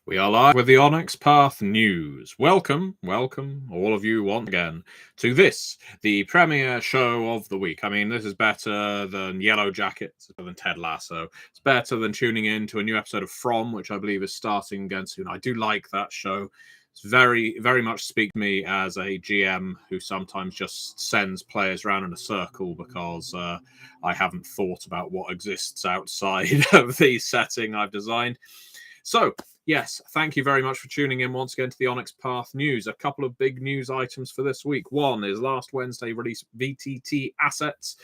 We are live with the Onyx Path News. Welcome, all of you once again, to this, the premiere show of the week. I mean, this is better than Yellow Jackets, better than Ted Lasso. It's better than tuning in to a new episode of From, which I believe is starting again soon. I do like that show. It's very, very much speak to me as a GM who sometimes just sends players around in a circle because I haven't thought about what exists outside of the setting I've designed. So, yes, thank you very much for tuning in once again to the Onyx Path News. A couple of big news items for this week. One is last Wednesday released VTT Assets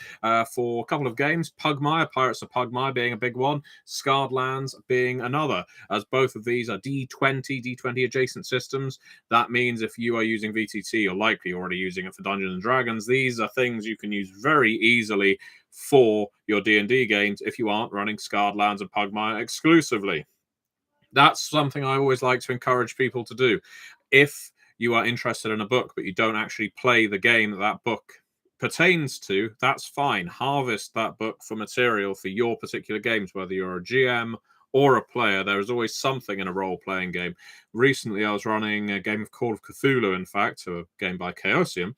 for a couple of games. Pugmire, Pirates of Pugmire being a big one. Scarred Lands being another, as both of these are D20 adjacent systems. That means if you are using VTT, you're likely already using it for Dungeons & Dragons. These are things you can use very easily for your D&D games if you aren't running Scarred Lands and Pugmire exclusively. That's something I always like to encourage people to do. If you are interested in a book, but you don't actually play the game that book pertains to, that's fine. Harvest that book for material for your particular games, whether you're a GM or a player. There is always something in a role-playing game. Recently, I was running a game of Call of Cthulhu, in fact, a game by Chaosium,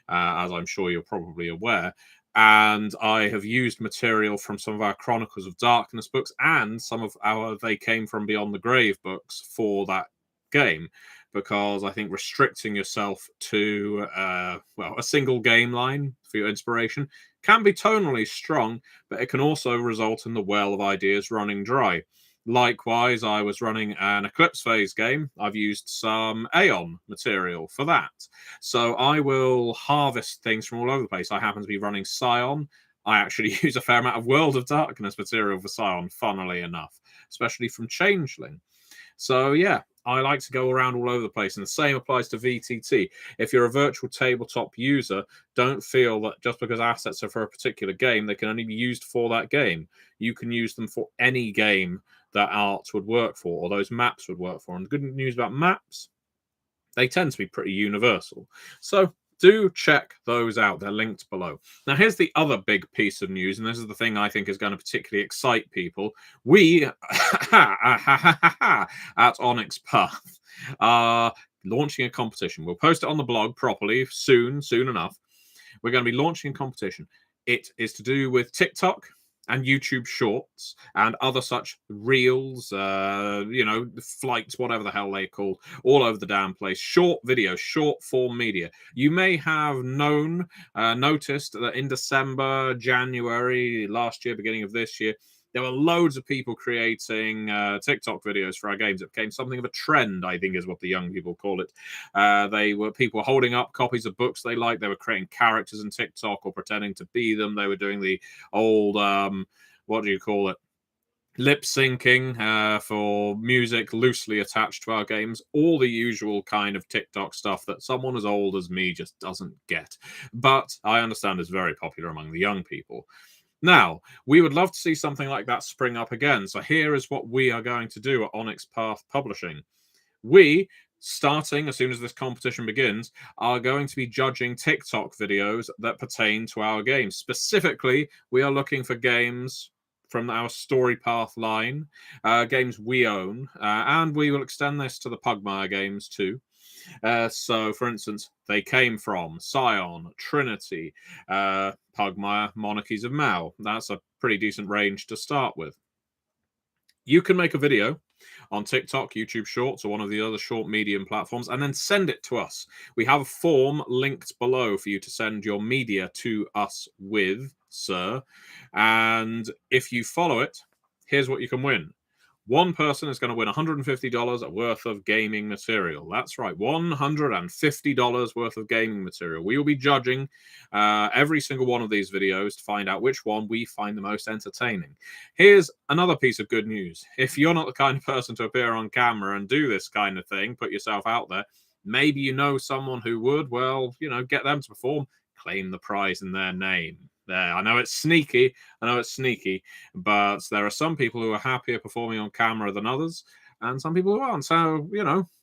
as I'm sure you're probably aware. And I have used material from some of our Chronicles of Darkness books and some of our They Came From Beyond the Grave books for that game, because I think restricting yourself to a single game line for your inspiration can be tonally strong, but it can also result in the well of ideas running dry. Likewise, I was running an Eclipse Phase game. I've used some Aeon material for that. So I will harvest things from all over the place. I happen to be running Scion. I actually use a fair amount of World of Darkness material for Scion, funnily enough, especially from Changeling. So yeah, I like to go around all over the place, and the same applies to VTT. If you're a virtual tabletop user, don't feel that just because assets are for a particular game, they can only be used for that game. You can use them for any game that art would work for, or those maps would work for. And the good news about maps, they tend to be pretty universal. So do check those out. They're linked below. Now, here's the other big piece of news, and this is the thing I think is going to particularly excite people. We, at Onyx Path, are launching a competition. We'll post it on the blog properly soon enough. We're going to be launching a competition. It is to do with TikTok and YouTube Shorts and other such reels, flights, whatever the hell they're called, all over the damn place. Short videos, short form media. You may have noticed that in December, January last year, beginning of this year, there were loads of people creating TikTok videos for our games. It became something of a trend, I think is what the young people call it. They were people holding up copies of books they liked. They were creating characters in TikTok or pretending to be them. They were doing the old, what do you call it? Lip syncing for music loosely attached to our games. All the usual kind of TikTok stuff that someone as old as me just doesn't get. But I understand is very popular among the young people. Now, we would love to see something like that spring up again. So here is what we are going to do at Onyx Path Publishing. We, starting as soon as this competition begins, are going to be judging TikTok videos that pertain to our games. Specifically, we are looking for games from our Story Path line, games we own, and we will extend this to the Pugmire games too. So, for instance, They Came From, Scion, Trinity, Pugmire, Monarchies of Mao. That's a pretty decent range to start with. You can make a video on TikTok, YouTube Shorts, or one of the other short medium platforms, and then send it to us. We have a form linked below for you to send your media to us with, sir. And if you follow it, here's what you can win. One person is going to win $150 worth of gaming material. That's right, $150 worth of gaming material. We will be judging every single one of these videos to find out which one we find the most entertaining. Here's another piece of good news. If you're not the kind of person to appear on camera and do this kind of thing, put yourself out there, maybe you know someone who would, well, get them to perform, claim the prize in their name. There, I know it's sneaky, but there are some people who are happier performing on camera than others, and some people who aren't. So,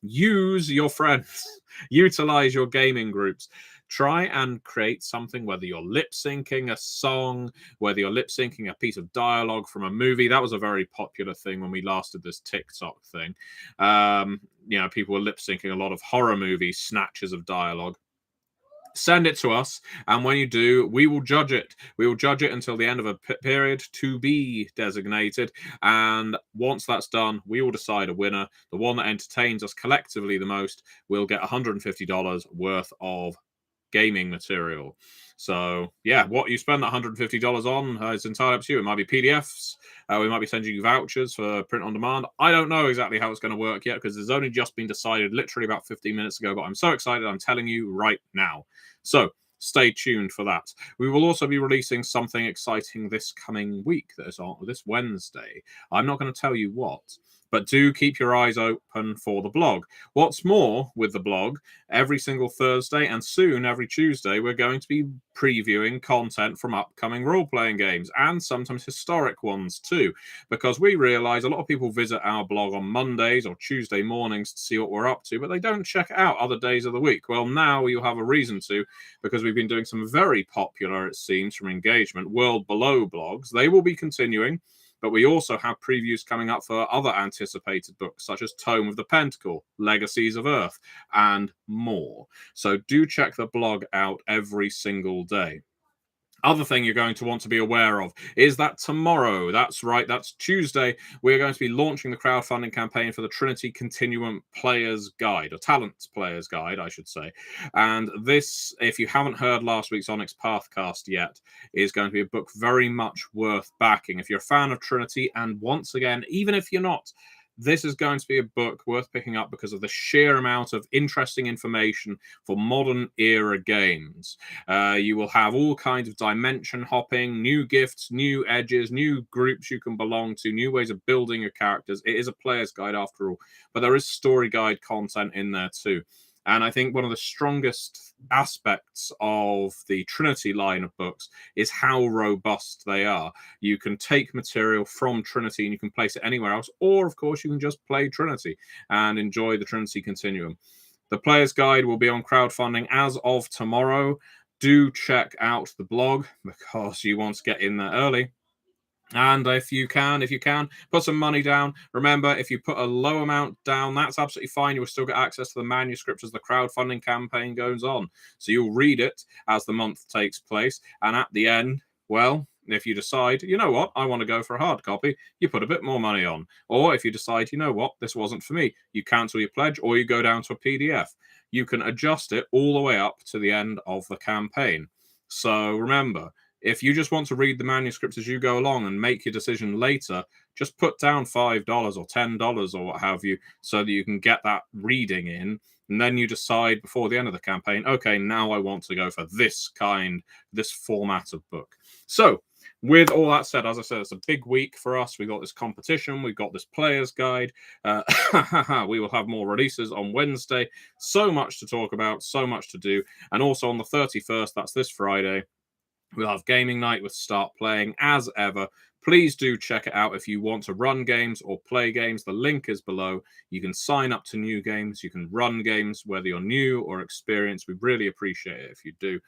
use your friends, utilize your gaming groups. try and create something, whether you're lip syncing a song, whether you're lip syncing a piece of dialogue from a movie. That was a very popular thing when we last did this TikTok thing. People were lip syncing a lot of horror movie snatches of dialogue. Send it to us, and when you do, we will judge it. We will judge it until the end of a period to be designated, and once that's done, we will decide a winner. The one that entertains us collectively the most will get $150 worth of gaming material. So yeah, what you spend that $150 on is entirely up to you. It might be PDFs. We might be sending you vouchers for print on demand. I don't know exactly how it's going to work yet because it's only just been decided literally about 15 minutes ago, but I'm so excited I'm telling you right now. So stay tuned for that. We will also be releasing something exciting this coming week, that is on this Wednesday. I'm not going to tell you what, but do keep your eyes open for the blog. What's more, with the blog, every single Thursday and soon every Tuesday, we're going to be previewing content from upcoming role-playing games and sometimes historic ones too, because we realize a lot of people visit our blog on Mondays or Tuesday mornings to see what we're up to, but they don't check it out other days of the week. Well, now you'll have a reason to, because we've been doing some very popular, it seems, from engagement, World Below blogs. They will be continuing. But we also have previews coming up for other anticipated books, such as Tome of the Pentacle, Legacies of Earth, and more. So do check the blog out every single day. Other thing you're going to want to be aware of is that tomorrow, that's right, that's Tuesday, we're going to be launching the crowdfunding campaign for the Trinity Continuum Player's Guide, or Talent Player's Guide, I should say. And this, if you haven't heard last week's Onyx Pathcast yet, is going to be a book very much worth backing. If you're a fan of Trinity, and once again, even if you're not, this is going to be a book worth picking up because of the sheer amount of interesting information for modern era games. You will have all kinds of dimension hopping, new gifts, new edges, new groups you can belong to, new ways of building your characters. It is a player's guide after all, but there is story guide content in there too. And I think one of the strongest aspects of the Trinity line of books is how robust they are. You can take material from Trinity and you can place it anywhere else, or of course you can just play Trinity and enjoy the Trinity Continuum. The Player's Guide will be on crowdfunding as of tomorrow. Do check out the blog because you want to get in there early. And if you can, put some money down. Remember, if you put a low amount down, that's absolutely fine. You'll still get access to the manuscript as the crowdfunding campaign goes on. So you'll read it as the month takes place. And at the end, well, if you decide, you know what, I want to go for a hard copy, you put a bit more money on. Or if you decide, you know what, this wasn't for me, you cancel your pledge or you go down to a PDF. You can adjust it all the way up to the end of the campaign. So remember, if you just want to read the manuscripts as you go along and make your decision later, just put down $5 or $10 or what have you so that you can get that reading in. And then you decide before the end of the campaign, okay, now I want to go for this format of book. So with all that said, as I said, it's a big week for us. We've got this competition. We've got this player's guide. We will have more releases on Wednesday. So much to talk about, so much to do. And also on the 31st, that's this Friday, we'll have gaming night with Start.Playing as ever. Please do check it out if you want to run games or play games. The link is below. You can sign up to new games. You can run games, whether you're new or experienced. We really appreciate it if you do.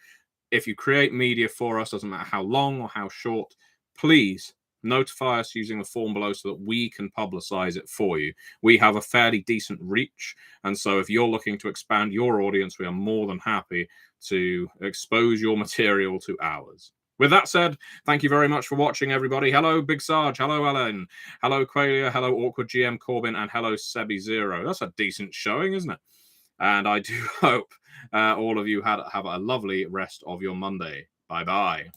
If you create media for us, doesn't matter how long or how short, please notify us using the form below so that we can publicize it for you. We have a fairly decent reach, and so if you're looking to expand your audience, we are more than happy to expose your material to ours. With that said, thank you very much for watching, everybody. Hello, Big Sarge. Hello, Ellen. Hello, Qualia. Hello, Awkward GM Corbin. And hello, Sebi Zero. That's a decent showing, isn't it? And I do hope all of you have a lovely rest of your Monday. Bye-bye.